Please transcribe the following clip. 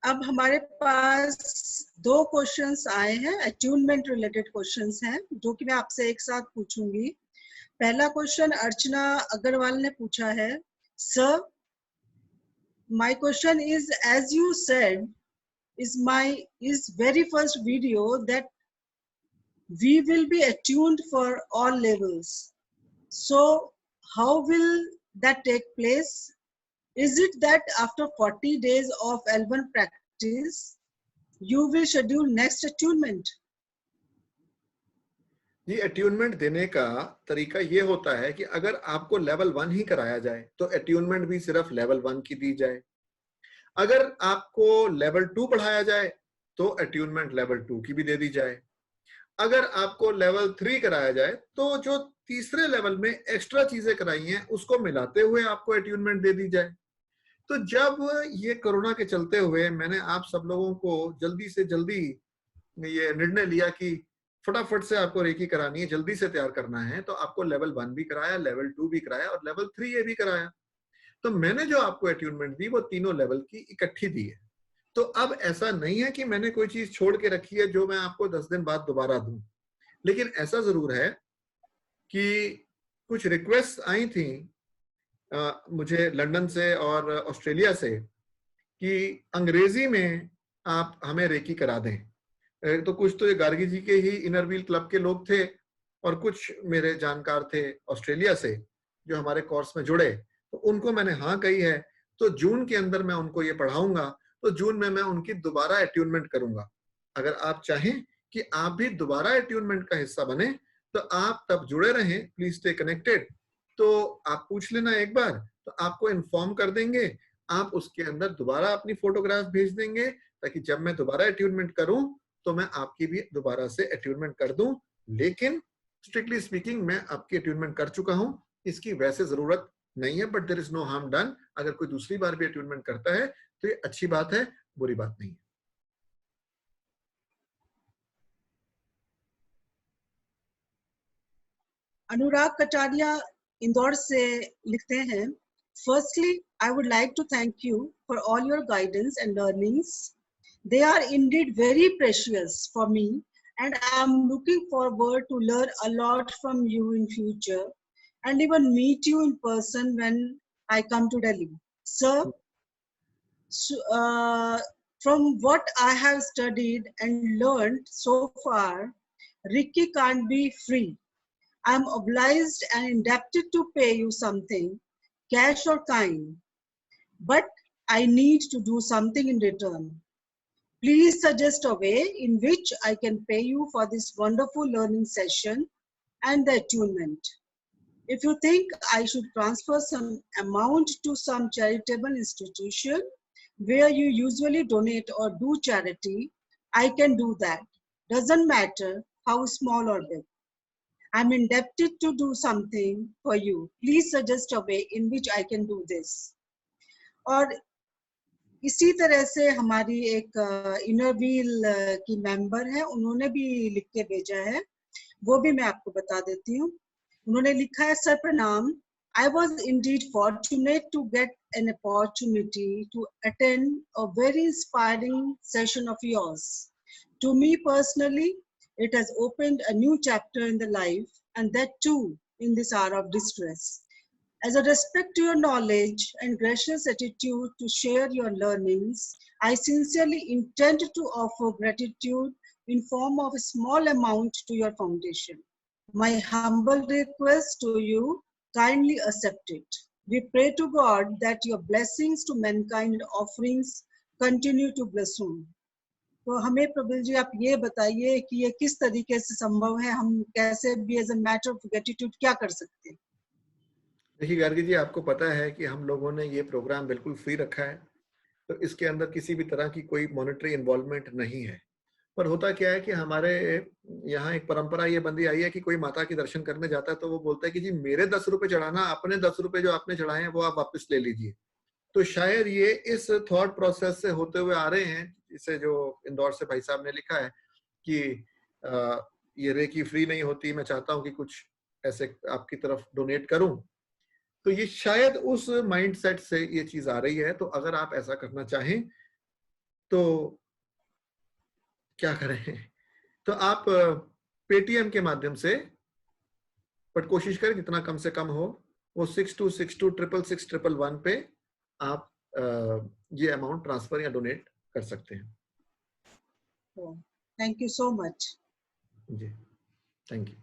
अब हमारे पास 2 क्वेश्चंस आए हैं, अट्यूनमेंट रिलेटेड क्वेश्चंस हैं, जो कि मैं आपसे एक साथ पूछूंगी। पहला क्वेश्चन अर्चना अग्रवाल ने पूछा है, sir, my question is, as you said, is very first video that we will be attuned for all levels. So how will that take place? Is it that after 40 days of L1 practice, you will schedule next attunement? जी, attunement देने का तरीका ये होता है कि अगर आपको लेवल 1 ही कराया जाए तो अट्यूनमेंट भी सिर्फ लेवल 1 की दी जाए। अगर आपको लेवल 2 पढ़ाया जाए तो अट्यूनमेंट लेवल 2 की भी दे दी जाए। अगर आपको लेवल 3 कराया जाए तो जो तीसरे लेवल में एक्स्ट्रा चीजें कराई हैं उसको मिलाते हुए आपको अट्यूनमेंट दे दी जाए। तो जब ये कोरोना के चलते हुए मैंने आप सब लोगों को जल्दी से जल्दी ये निर्णय लिया कि फटाफट से आपको रेकी करानी है, जल्दी से तैयार करना है, तो आपको लेवल 1 भी कराया, लेवल 2 भी कराया और लेवल 3 ये भी कराया। तो मैंने जो आपको अट्यूनमेंट दी वो तीनों लेवल की इकट्ठी दी है। तो अब ऐसा नहीं है कि मैंने कोई चीज छोड़ के रखी है जो मैं आपको 10 दिन बाद दोबारा दूं। लेकिन ऐसा जरूर है कि कुछ रिक्वेस्ट आई थी मुझे लंदन से और ऑस्ट्रेलिया से कि अंग्रेजी में आप हमें रेकी करा दें। तो कुछ तो ये गार्गी जी के ही इनर व्हील क्लब के लोग थे और कुछ मेरे जानकार थे ऑस्ट्रेलिया से जो हमारे कोर्स में जुड़े, तो उनको मैंने हाँ कही है। तो जून के अंदर मैं उनको ये पढ़ाऊंगा, तो जून में मैं उनकी दोबारा अट्यूनमेंट करूंगा। अगर आप चाहें कि आप भी दोबारा अट्यूनमेंट का हिस्सा बने तो आप तब जुड़े रहें, प्लीज स्टे कनेक्टेड। तो आप पूछ लेना एक बार, तो आपको इन्फॉर्म कर देंगे। आप उसके अंदर दोबारा अपनी फोटोग्राफ भेज देंगे ताकि जब मैं दोबारा अट्यूनमेंट करूं तो मैं आपकी भी दोबारा से अट्यूनमेंट कर दूं। लेकिन स्ट्रिक्टली स्पीकिंग मैं आपकी अट्यूनमेंट कर चुका हूं, इसकी वैसे जरूरत नहीं है, but there is no harm done. अगर कोई दूसरी बार भी अट्यूनमेंट करता है तो ये अच्छी बात है, बुरी बात नहीं है। अनुराग कटारिया इंदौर से लिखते हैं, firstly, I would like to thank you for all your guidance and learnings. They are indeed very precious for me, and I am looking forward to learn a lot from you in future and even meet you in person when I come to Delhi. Sir, from what I have studied and learned so far, Ricky can't be free. I am obliged and indebted to pay you something, cash or kind, but I need to do something in return. Please suggest a way in which I can pay you for this wonderful learning session and the attunement. If you think I should transfer some amount to some charitable institution where you usually donate or do charity, I can do that. Doesn't matter how small or big. I'm indebted to do something for you. Please suggest a way in which I can do this. और इसी तरह से हमारी एक inner wheel की member है, उन्होंने भी लिख के भेजा है, वो भी मैं आपको बता देती हूँ। उन्होंने लिखा है, सर प्रणाम, I was indeed fortunate to get an opportunity to attend a very inspiring session of yours. To me personally, it has opened a new chapter in the life, and that too in this hour of distress. As a respect to your knowledge and gracious attitude to share your learnings, I sincerely intend to offer gratitude in form of a small amount to your foundation. My humble request to you, kindly accept it. We pray to God that your blessings to mankind and offerings continue to bless whom. तो हमें प्रबल जी आप ये बताइए कि ये किस तरीके से संभव है, हम कैसे भी as a matter of gratitude क्या कर सकते हैं? देखिए गार्गी जी, आपको पता है कि हम लोगों ने ये प्रोग्राम बिल्कुल फ्री रखा है, तो इसके अंदर किसी भी तरह की कोई मॉनेटरी इन्वॉल्वमेंट नहीं है। पर होता क्या है कि हमारे यहाँ एक परंपरा ये बंदी आई है कि कोई माता के दर्शन करने जाता है तो वो बोलता है कि जी मेरे 10 रुपए चढ़ाना, अपने 10 रुपए जो आपने चढ़ाए हैं वो आप वापस ले लीजिए। तो शायद ये इस थॉट प्रोसेस से होते हुए आ रहे हैं, इसे जो इंदौर से भाई साहब ने लिखा है कि ये रेकी फ्री नहीं होती, मैं चाहता हूँ कि कुछ ऐसे आपकी तरफ डोनेट करूं। तो ये शायद उस माइंडसेट से ये चीज आ रही है। तो अगर आप ऐसा करना चाहें तो क्या करें? तो आप पेटीएम के माध्यम से, बट कोशिश करें जितना कम से कम हो, वो 6262666611 पे आप ये अमाउंट ट्रांसफर या डोनेट कर सकते हैं। Thank you so much. जी, थैंक यू।